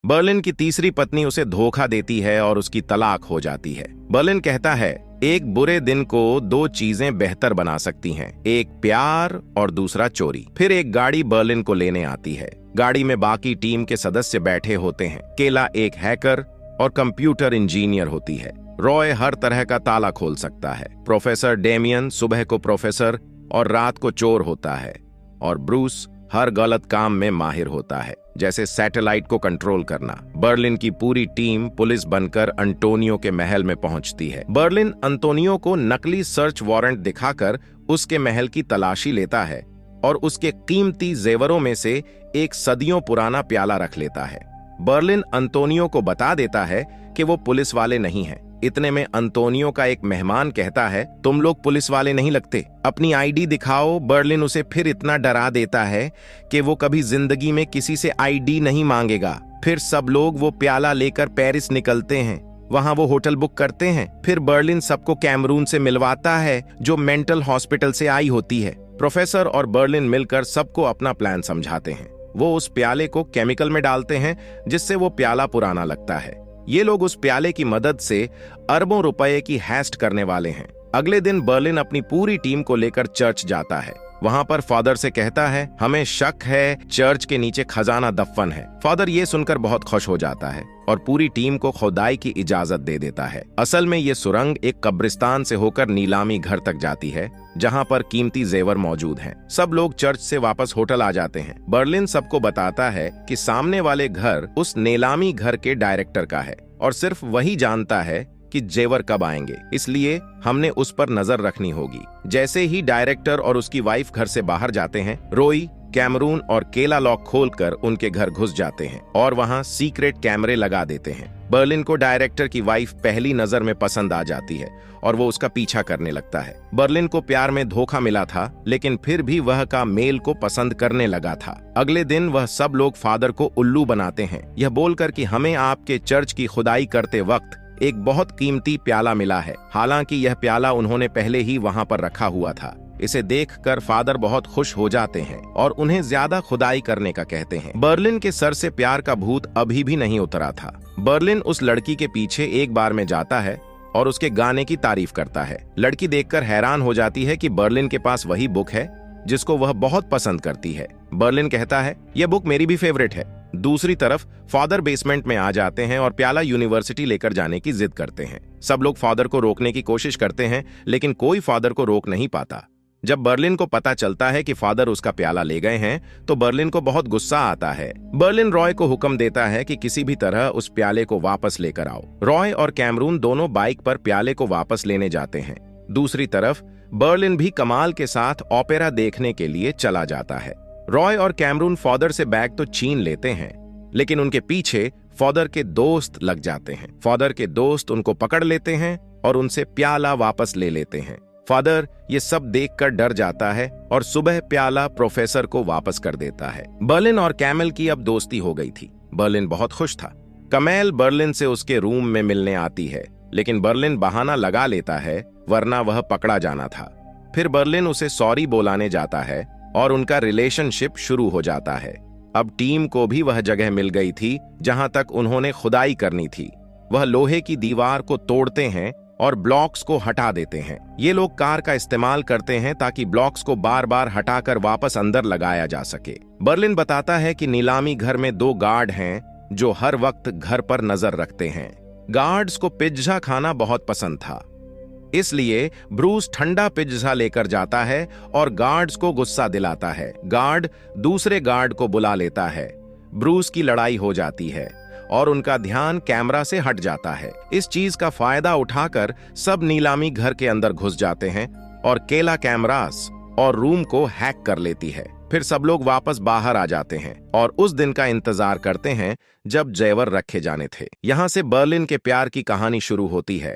Berlin की तीसरी पत्नी उसे धोखा देती है और उसकी तलाक हो जाती है। बर्लिन कहता है, एक बुरे दिन को दो चीजें बेहतर बना सकती हैं, एक प्यार और दूसरा चोरी। फिर एक गाड़ी बर्लिन को लेने आती है। गाड़ी में बाकी टीम के सदस्य बैठे होते हैं। केला एक हैकर और कंप्यूटर इंजीनियर होती है। रॉय हर तरह का ताला खोल सकता है। प्रोफेसर डेमियन सुबह को प्रोफेसर और रात को चोर होता है। और ब्रूस हर गलत काम में माहिर होता है, जैसे सैटेलाइट को कंट्रोल करना। बर्लिन की पूरी टीम पुलिस बनकर अंटोनियो के महल में पहुंचती है। बर्लिन अंटोनियो को नकली सर्च वारंट दिखाकर उसके महल की तलाशी लेता है और उसके कीमती जेवरों में से एक सदियों पुराना प्याला रख लेता है। बर्लिन अंटोनियो को बता देता है कि वो पुलिस वाले नहीं हैं। इतने में अंटोनियो का एक मेहमान कहता है, तुम लोग पुलिस वाले नहीं लगते, अपनी आईडी दिखाओ। बर्लिन उसे फिर इतना डरा देता है कि वो कभी जिंदगी में किसी से आईडी नहीं मांगेगा। फिर सब लोग वो प्याला लेकर पेरिस निकलते हैं। वहां वो होटल बुक करते हैं। फिर बर्लिन सबको कैमरून से मिलवाता है, जो मेंटल हॉस्पिटल से आई होती है। प्रोफेसर और बर्लिन मिलकर सबको अपना प्लान समझाते हैं। वो उस प्याले को केमिकल में डालते हैं, जिससे वो प्याला पुराना लगता है। ये लोग उस प्याले की मदद से अरबों रुपए की हैस्ट करने वाले हैं। अगले दिन बर्लिन अपनी पूरी टीम को लेकर चर्च जाता है। वहां पर फादर से कहता है, हमें शक है चर्च के नीचे खजाना दफन है। फादर ये सुनकर बहुत खुश हो जाता है और पूरी टीम को खुदाई की इजाजत दे देता है। असल में ये सुरंग एक कब्रिस्तान से होकर नीलामी घर तक जाती है, जहां पर कीमती जेवर मौजूद हैं। सब लोग चर्च से वापस होटल आ जाते हैं। बर्लिन सबको बताता है कि सामने वाले घर उस नीलामी घर के डायरेक्टर का है और सिर्फ वही जानता है कि जेवर कब आएंगे, इसलिए हमने उस पर नजर रखनी होगी। जैसे ही डायरेक्टर और उसकी वाइफ घर से बाहर जाते हैं, रोई, कैमरून और केला लॉक खोलकर उनके घर घुस जाते हैं और वहां सीक्रेट कैमरे लगा देते हैं। बर्लिन को डायरेक्टर की वाइफ पहली नजर में पसंद आ जाती है और वो उसका पीछा करने लगता है। बर्लिन को प्यार में धोखा मिला था, लेकिन फिर भी वह का मेल को पसंद करने लगा था। अगले दिन वह सब लोग फादर को उल्लू बनाते हैं, यह बोलकर कि हमें आपके चर्च की खुदाई करते वक्त एक बहुत कीमती प्याला मिला है। हालांकि यह प्याला उन्होंने पहले ही वहां पर रखा हुआ था। इसे देखकर फादर बहुत खुश हो जाते हैं और उन्हें ज्यादा खुदाई करने का कहते हैं। बर्लिन के सर से प्यार का भूत अभी भी नहीं उतरा था। बर्लिन उस लड़की के पीछे एक बार में जाता है और उसके गाने की तारीफ करता है। लड़की देखकर हैरान हो जाती है कि बर्लिन के पास वही बुक है जिसको वह बहुत पसंद करती है। बर्लिन कहता है, यह बुक मेरी भी फेवरेट है। दूसरी तरफ फादर बेसमेंट में आ जाते हैं और प्याला यूनिवर्सिटी लेकर जाने की जिद करते हैं। सब लोग फादर को रोकने की कोशिश करते हैं, लेकिन कोई फादर को रोक नहीं पाता। जब बर्लिन को पता चलता है कि फादर उसका प्याला ले गए हैं, तो बर्लिन को बहुत गुस्सा आता है। बर्लिन रॉय को हुक्म देता है कि किसी भी तरह उस प्याले को वापस लेकर आओ। रॉय और कैमरून दोनों बाइक पर प्याले को वापस लेने जाते हैं। दूसरी तरफ बर्लिन भी कमाल के साथ ओपेरा देखने के लिए चला जाता है। रॉय और कैमरून फादर से बैग तो छीन लेते हैं, लेकिन उनके पीछे फादर के दोस्त लग जाते हैं। फादर के दोस्त उनको पकड़ लेते हैं और उनसे प्याला वापस ले लेते हैं। फादर ये सब देखकर डर जाता है और सुबह प्याला प्रोफेसर को वापस कर देता है। बर्लिन और कैमल की अब दोस्ती हो गई थी। बर्लिन बहुत खुश था। कमेल बर्लिन से उसके रूम में मिलने आती है, लेकिन बर्लिन बहाना लगा लेता है, वरना वह पकड़ा जाना था। फिर बर्लिन उसे सॉरी बोलाने जाता है और उनका रिलेशनशिप शुरू हो जाता है। अब टीम को भी वह जगह मिल गई थी जहां तक उन्होंने खुदाई करनी थी। वह लोहे की दीवार को तोड़ते हैं और ब्लॉक्स को हटा देते हैं। ये लोग कार का इस्तेमाल करते हैं ताकि ब्लॉक्स को बार बार हटाकर वापस अंदर लगाया जा सके। बर्लिन बताता है कि नीलामी घर में 2 गार्ड हैं जो हर वक्त घर पर नजर रखते हैं। गार्ड्स को पिज्जा खाना बहुत पसंद था, इसलिए ब्रूस ठंडा पिज्जा लेकर जाता है और गार्ड्स को गुस्सा दिलाता है। गार्ड दूसरे गार्ड को बुला लेता है। ब्रूस की लड़ाई हो जाती है और उनका ध्यान कैमरा से हट जाता है। इस चीज का फायदा उठाकर सब नीलामी घर के अंदर घुस जाते हैं और केला कैमरास और रूम को हैक कर लेती है। फिर सब लोग वापस बाहर आ जाते हैं और उस दिन का इंतजार करते हैं जब जेवर रखे जाने थे। यहाँ से बर्लिन के प्यार की कहानी शुरू होती है।